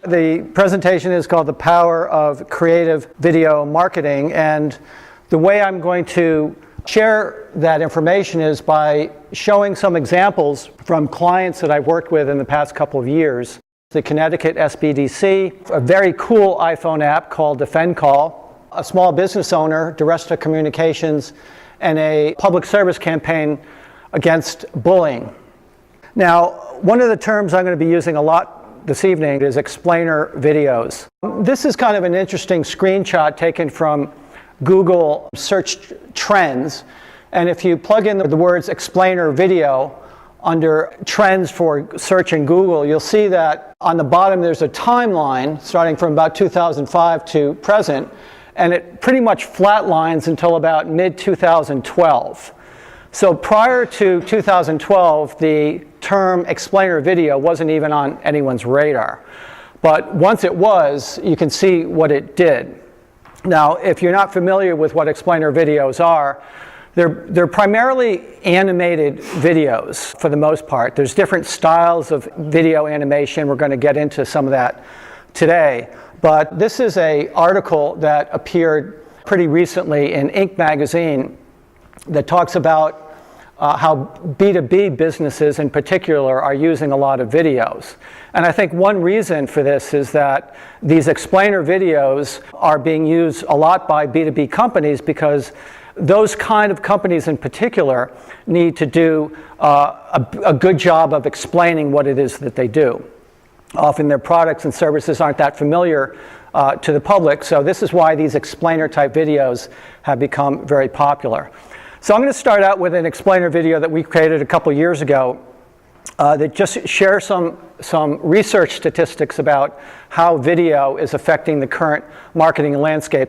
The presentation is called The Power of Creative Video Marketing, and the way I'm going to share that information is by showing some examples from clients that I've worked with in the past couple of years. The Connecticut SBDC, a very cool iPhone app called the FenCall, a small business owner, Diresta Communications, and a public service campaign against bullying. Now, one of the terms I'm going to be using a lot this evening is explainer videos. This is kind of an interesting screenshot taken from Google search trends, and if you plug in the words explainer video under trends for search in Google, you'll see that on the bottom there's a timeline starting from about 2005 to present, and it pretty much flatlines until about mid-2012. So prior to 2012, the term explainer video wasn't even on anyone's radar. But once it was, you can see what it did. Now, if you're not familiar with what explainer videos are, they're primarily animated videos for the most part. There's different styles of video animation. We're going to get into some of that today. But this is an article that appeared pretty recently in Inc. magazine that talks about how B2B businesses in particular are using a lot of videos. And I think one reason for this is that these explainer videos are being used a lot by B2B companies because those kind of companies in particular need to do a good job of explaining what it is that they do. Often their products and services aren't that familiar to the public, so this is why these explainer type videos have become very popular. So I'm going to start out with an explainer video that we created a couple years ago that just shares some research statistics about how video is affecting the current marketing landscape.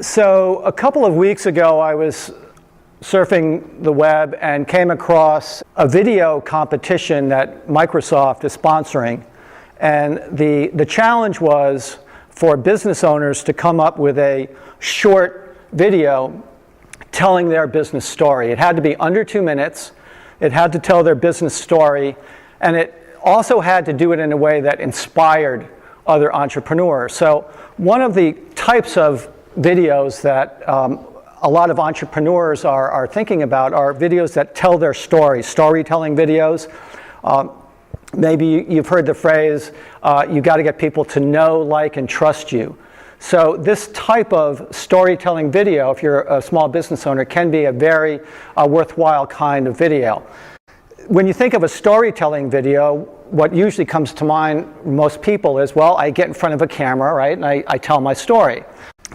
So a couple of weeks ago, I was surfing the web and came across a video competition that Microsoft is sponsoring. And the challenge was for business owners to come up with a short video telling their business story. It had to be under 2 minutes. It had to tell their business story. And it also had to do it in a way that inspired other entrepreneurs. So one of the types of videos that a lot of entrepreneurs are thinking about are videos that tell their story, storytelling videos. Maybe you've heard the phrase, you got to get people to know, like, and trust you. So this type of storytelling video, if you're a small business owner, can be a very worthwhile kind of video. When you think of a storytelling video, what usually comes to mind, most people, is, well, I get in front of a camera, right, and I tell my story.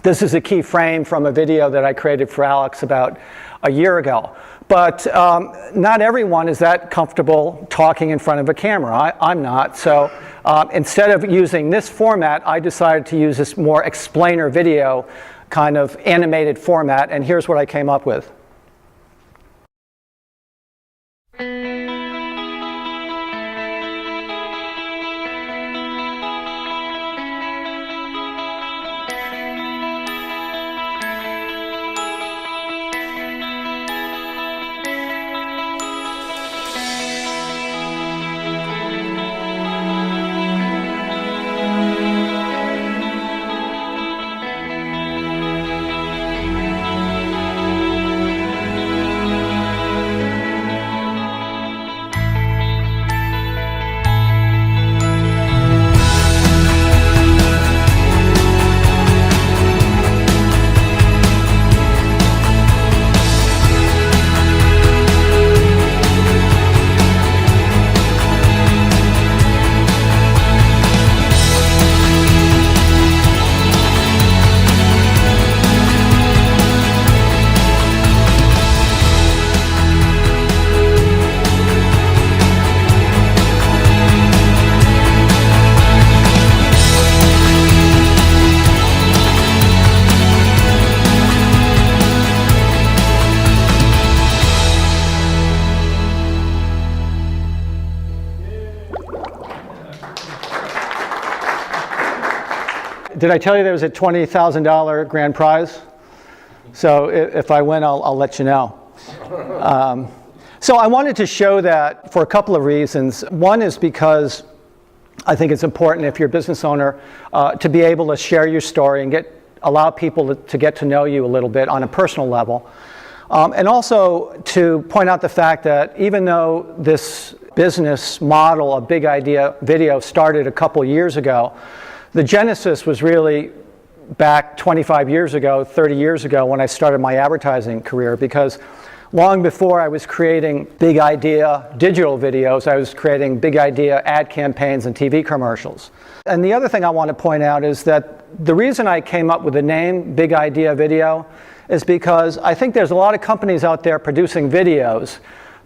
This is a key frame from a video that I created for Alex about a year ago. But not everyone is that comfortable talking in front of a camera. I'm not. So instead of using this format, I decided to use this more explainer video kind of animated format, and here's what I came up with. did I tell you there was a $20,000 grand prize? So if I win, I'll let you know. So I wanted to show that for a couple of reasons. One is because I think it's important if you're a business owner to be able to share your story and allow people to get to know you a little bit on a personal level. And also to point out the fact that even though this business model of Big Idea Video started a couple years ago, the genesis was really back 25 years ago, 30 years ago when I started my advertising career, because long before I was creating Big Idea digital videos, I was creating Big Idea ad campaigns and TV commercials. And the other thing I want to point out is that the reason I came up with the name Big Idea Video is because I think there's a lot of companies out there producing videos,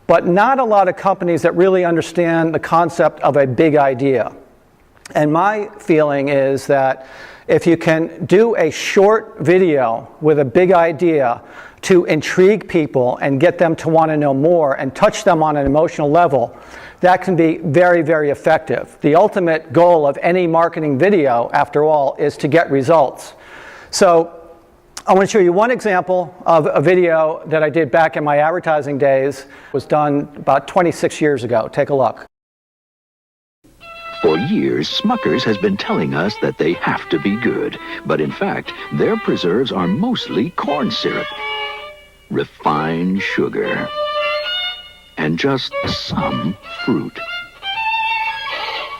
but not a lot of companies that really understand the concept of a big idea. And my feeling is that if you can do a short video with a big idea to intrigue people and get them to want to know more and touch them on an emotional level, that can be very, very effective. The ultimate goal of any marketing video, after all, is to get results. So I want to show you one example of a video that I did back in my advertising days. It was done about 26 years ago. Take a look. For years, Smucker's has been telling us that they have to be good, but in fact, their preserves are mostly corn syrup, refined sugar, and just some fruit.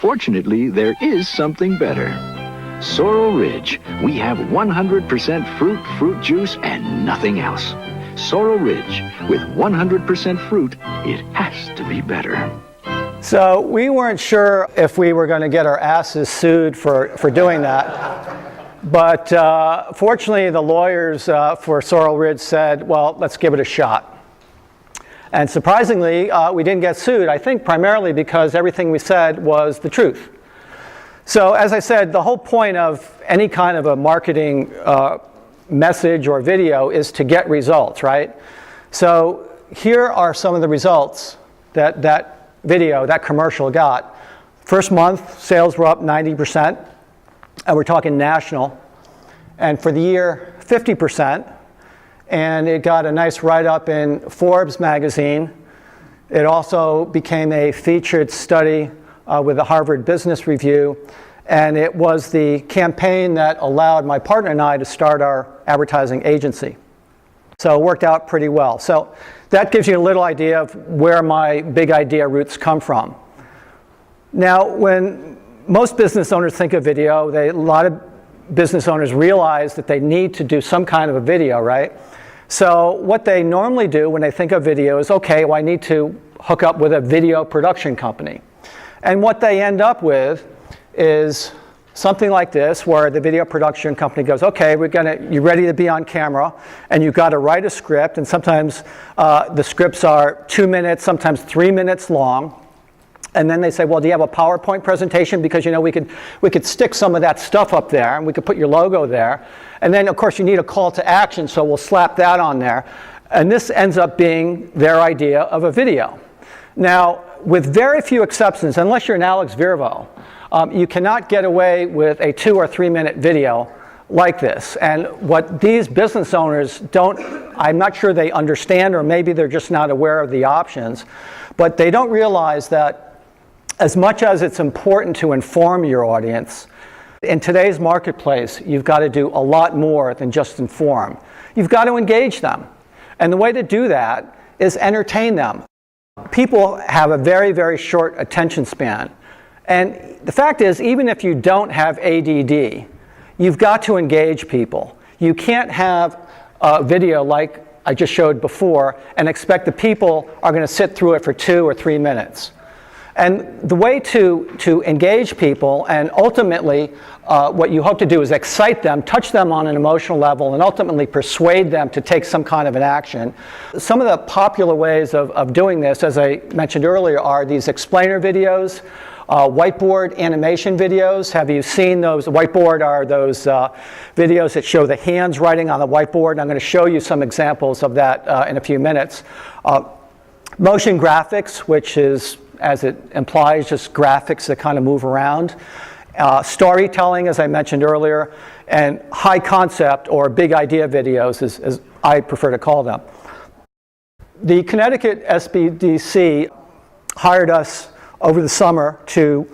Fortunately, there is something better. Sorel Rich. We have 100% fruit juice and nothing else. Sorel Rich. With 100% fruit, it has to be better. So we weren't sure if we were going to get our asses sued for doing that. But fortunately, the lawyers for Sorel Rich said, well, let's give it a shot. And surprisingly, we didn't get sued, I think primarily because everything we said was the truth. So as I said, the whole point of any kind of a marketing message or video is to get results, right? So here are some of the results that video, that commercial got. First month, sales were up 90%, and we're talking national. And for the year, 50%. And it got a nice write-up in Forbes magazine. It also became a featured study with the Harvard Business Review, and it was the campaign that allowed my partner and I to start our advertising agency. So it worked out pretty well. So that gives you a little idea of where my big idea roots come from. Now, when most business owners think of video, a lot of business owners realize that they need to do some kind of a video, right? So what they normally do when they think of video is, okay, well, I need to hook up with a video production company. And what they end up with is something like this, where the video production company goes, okay, you're ready to be on camera, and you've got to write a script, and sometimes the scripts are 2 minutes, sometimes 3 minutes long. And then they say, well, do you have a PowerPoint presentation? Because, you know, we could stick some of that stuff up there, and we could put your logo there. And then, of course, you need a call to action, so we'll slap that on there. And this ends up being their idea of a video. Now, with very few exceptions, unless you're an Alex Virvo, you cannot get away with a 2 or 3 minute video like this. And what these business owners I'm not sure they understand, or maybe they're just not aware of the options, but they don't realize that as much as it's important to inform your audience, in today's marketplace, you've got to do a lot more than just inform. You've got to engage them. And the way to do that is entertain them. People have a very, very short attention span. And the fact is, even if you don't have ADD, you've got to engage people. You can't have a video like I just showed before and expect the people are going to sit through it for 2 or 3 minutes. And the way to engage people, and ultimately what you hope to do is excite them, touch them on an emotional level, and ultimately persuade them to take some kind of an action. Some of the popular ways of doing this, as I mentioned earlier, are these explainer videos, whiteboard animation videos. Have you seen those? Whiteboard are those videos that show the hands writing on the whiteboard. And I'm going to show you some examples of that in a few minutes. Motion graphics, which is, as it implies, just graphics that kind of move around. storytelling, as I mentioned earlier, and high concept or big idea videos, as I prefer to call them. The Connecticut SBDC hired us over the summer to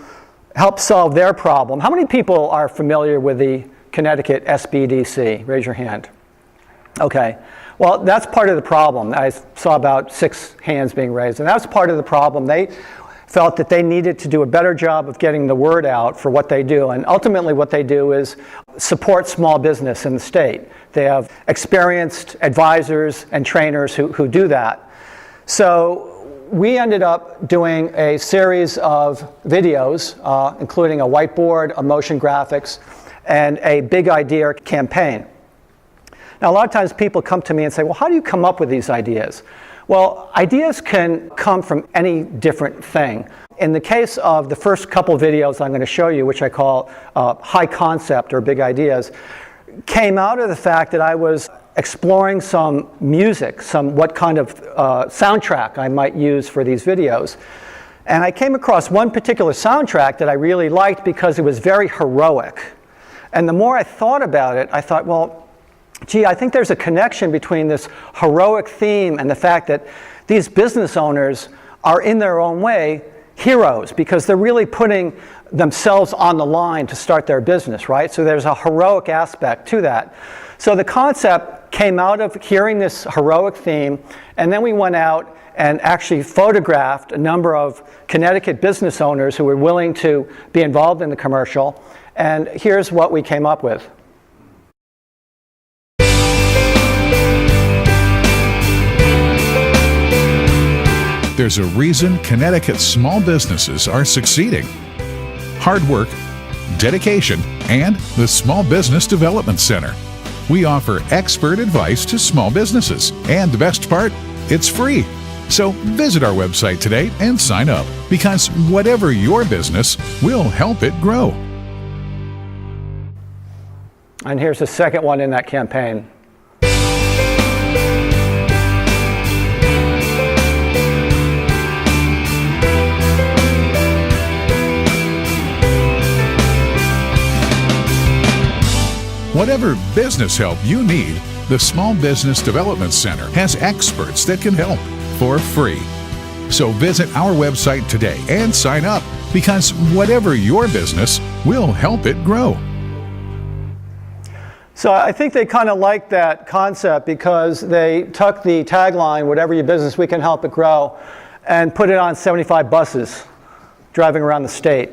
help solve their problem. How many people are familiar with the Connecticut SBDC? Raise your hand. Okay. Well, that's part of the problem. I saw about 6 hands being raised, and that's part of the problem. They felt that they needed to do a better job of getting the word out for what they do, and ultimately what they do is support small business in the state. They have experienced advisors and trainers who do that. So we ended up doing a series of videos, including a whiteboard, a motion graphics, and a big idea campaign. Now, a lot of times people come to me and say, well, how do you come up with these ideas? Well, ideas can come from any different thing. In the case of the first couple of videos I'm going to show you, which I call high concept or big ideas, came out of the fact that I was exploring some music, what kind of soundtrack I might use for these videos. And I came across one particular soundtrack that I really liked because it was very heroic. And the more I thought about it, I thought, well, gee, I think there's a connection between this heroic theme and the fact that these business owners are in their own way heroes because they're really putting themselves on the line to start their business, right? So there's a heroic aspect to that. So the concept came out of hearing this heroic theme, and then we went out and actually photographed a number of Connecticut business owners who were willing to be involved in the commercial, and here's what we came up with. There's a reason Connecticut's small businesses are succeeding. Hard work, dedication, and the Small Business Development Center. We offer expert advice to small businesses, and the best part, it's free. So visit our website today and sign up, because whatever your business, we'll help it grow. And here's the second one in that campaign. Whatever business help you need, the Small Business Development Center has experts that can help for free. So visit our website today and sign up, because whatever your business, we'll help it grow. So I think they kind of like that concept because they took the tagline, whatever your business, we can help it grow, and put it on 75 buses driving around the state.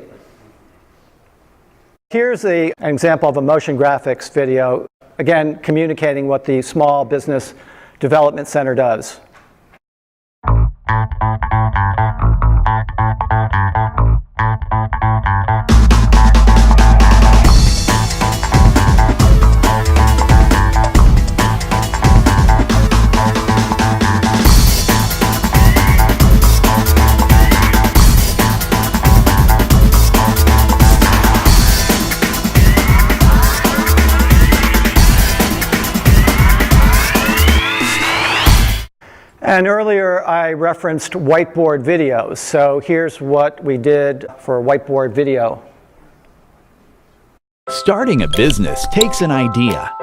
Here's an example of a motion graphics video, again, communicating what the Small Business Development Center does. And earlier I referenced whiteboard videos. So here's what we did for a whiteboard video. Starting a business takes an idea.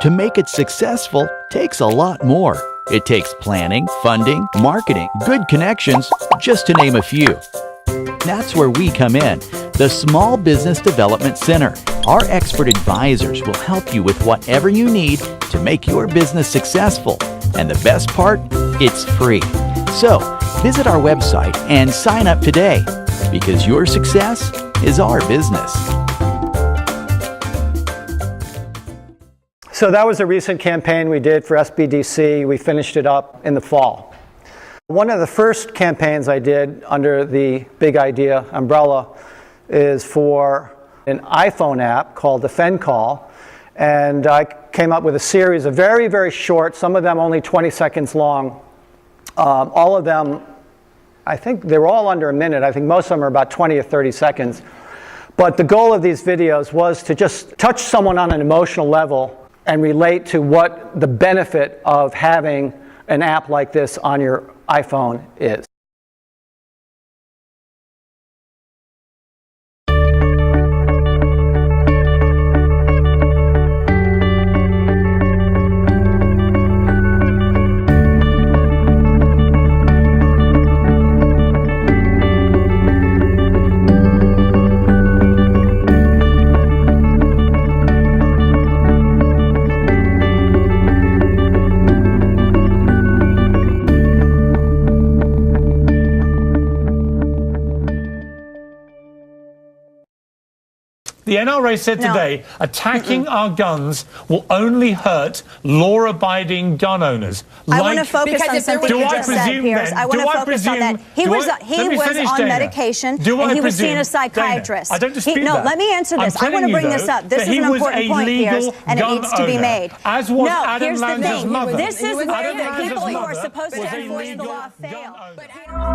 To make it successful takes a lot more. It takes planning, funding, marketing, good connections, just to name a few. That's where we come in, the Small Business Development Center. Our expert advisors will help you with whatever you need to make your business successful. And the best part, it's free. So visit our website and sign up today, because your success is our business. So that was a recent campaign we did for SBDC. We finished it up in the fall. One of the first campaigns I did under the Big Idea umbrella is for an iPhone app called the FenCall. And I came up with a series of very, very short, some of them only 20 seconds long. All of them, I think they were all under a minute. I think most of them are about 20 or 30 seconds. But the goal of these videos was to just touch someone on an emotional level and relate to what the benefit of having an app like this on your iPhone is. The NRA said today attacking our guns will only hurt law-abiding gun owners. I want to focus on something you just said, Piers. I want to focus on that. He was on medication and he was seeing a psychiatrist. Dana, I don't dispute No, that. let me answer this. I want to bring this up. This is an important point, Piers, and it needs to be made. As was no, Adam here's the Lanza's thing. mother. This is where Adam the Lanza's people who are mother supposed to was a enforce the legal law gun fail. owner.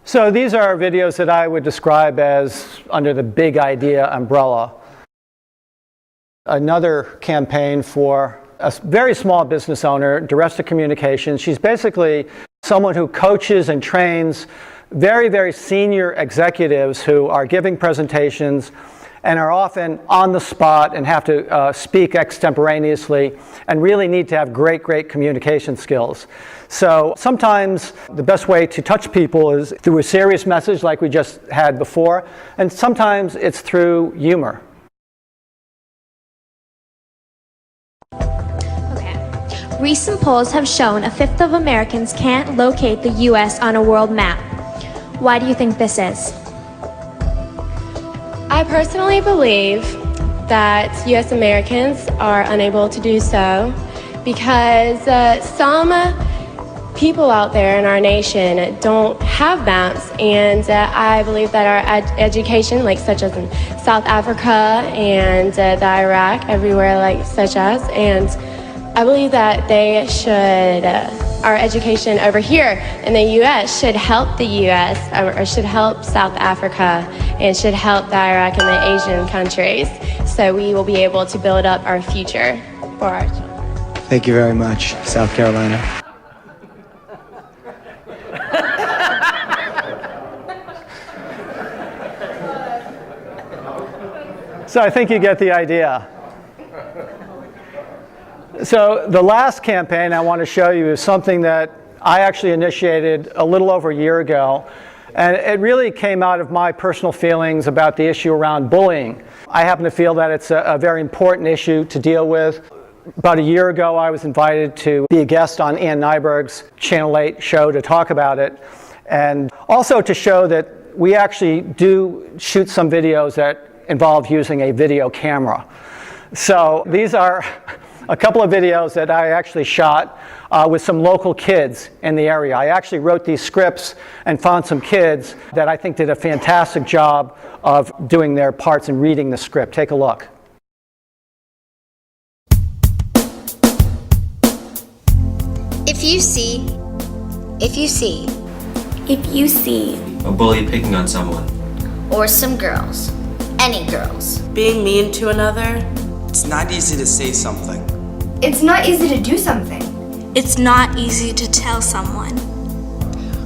So these are videos that I would describe as under the big idea umbrella. Another campaign for a very small business owner, Diresta Communications. She's basically someone who coaches and trains very, very senior executives who are giving presentations and are often on the spot and have to speak extemporaneously and really need to have great, great communication skills. So sometimes the best way to touch people is through a serious message like we just had before, and sometimes it's through humor. Okay. Recent polls have shown a fifth of Americans can't locate the U.S. on a world map. Why do you think this is? I personally believe that U.S. Americans are unable to do so because some people out there in our nation don't have maps, and I believe that our education, like such as in South Africa and the Iraq, everywhere like such as, and I believe that they should, our education over here in the U.S. should help the U.S. or should help South Africa and should help the Iraq and the Asian countries, so we will be able to build up our future for our children. Thank you very much, South Carolina. So I think you get the idea. So the last campaign I want to show you is something that I actually initiated a little over a year ago. And it really came out of my personal feelings about the issue around bullying. I happen to feel that it's a very important issue to deal with. About a year ago, I was invited to be a guest on Ann Nyberg's Channel 8 show to talk about it. And also to show that we actually do shoot some videos that involve using a video camera. So these are a couple of videos that I actually shot with some local kids in the area. I actually wrote these scripts and found some kids that I think did a fantastic job of doing their parts and reading the script. Take a look. If you see a bully picking on someone, or some girls, any girls, being mean to another, It's not easy to say something. It's not easy to do something. It's not easy to tell someone.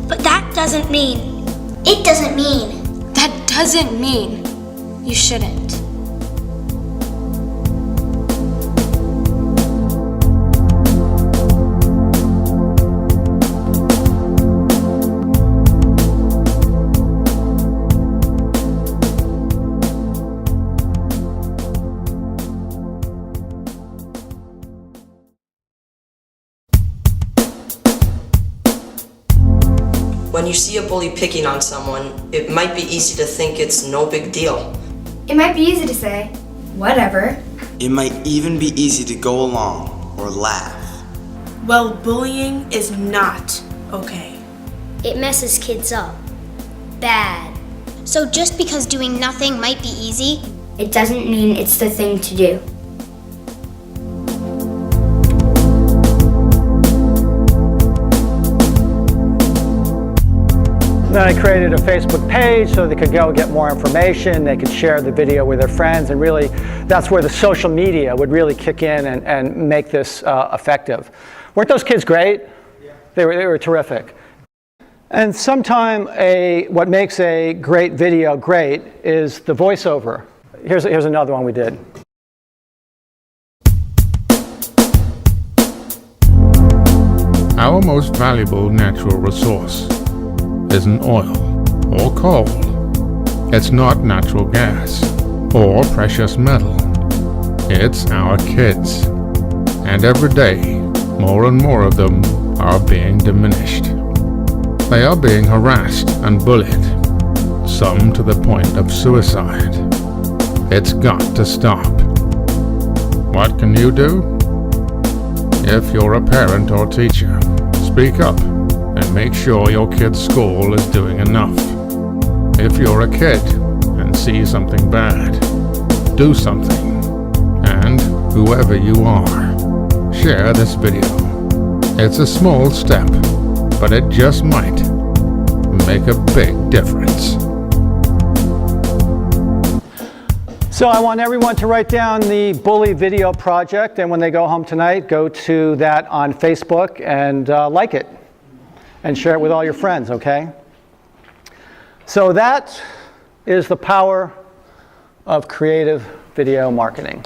But that doesn't mean. It doesn't mean. That doesn't mean you shouldn't. When you see a bully picking on someone, it might be easy to think it's no big deal. It might be easy to say, whatever. It might even be easy to go along or laugh. Well, bullying is not okay. It messes kids up. Bad. So just because doing nothing might be easy, it doesn't mean it's the thing to do. Then I created a Facebook page so they could go get more information, they could share the video with their friends, and really that's where the social media would really kick in and make this effective. Weren't those kids great? Yeah. They were terrific. And sometime what makes a great video great is the voiceover. Here's another one we did. Our most valuable natural resource isn't oil or coal. It's not natural gas or precious metal. It's our kids. And every day, more and more of them are being diminished. They are being harassed and bullied, some to the point of suicide. It's got to stop. What can you do? If you're a parent or teacher, speak up and make sure your kid's school is doing enough. If you're a kid and see something bad, do something. And whoever you are, share this video. It's a small step, but it just might make a big difference. So I want everyone to write down the bully video project, and when they go home tonight, go to that on Facebook and like it. And share it with all your friends, okay? So that is the power of creative video marketing.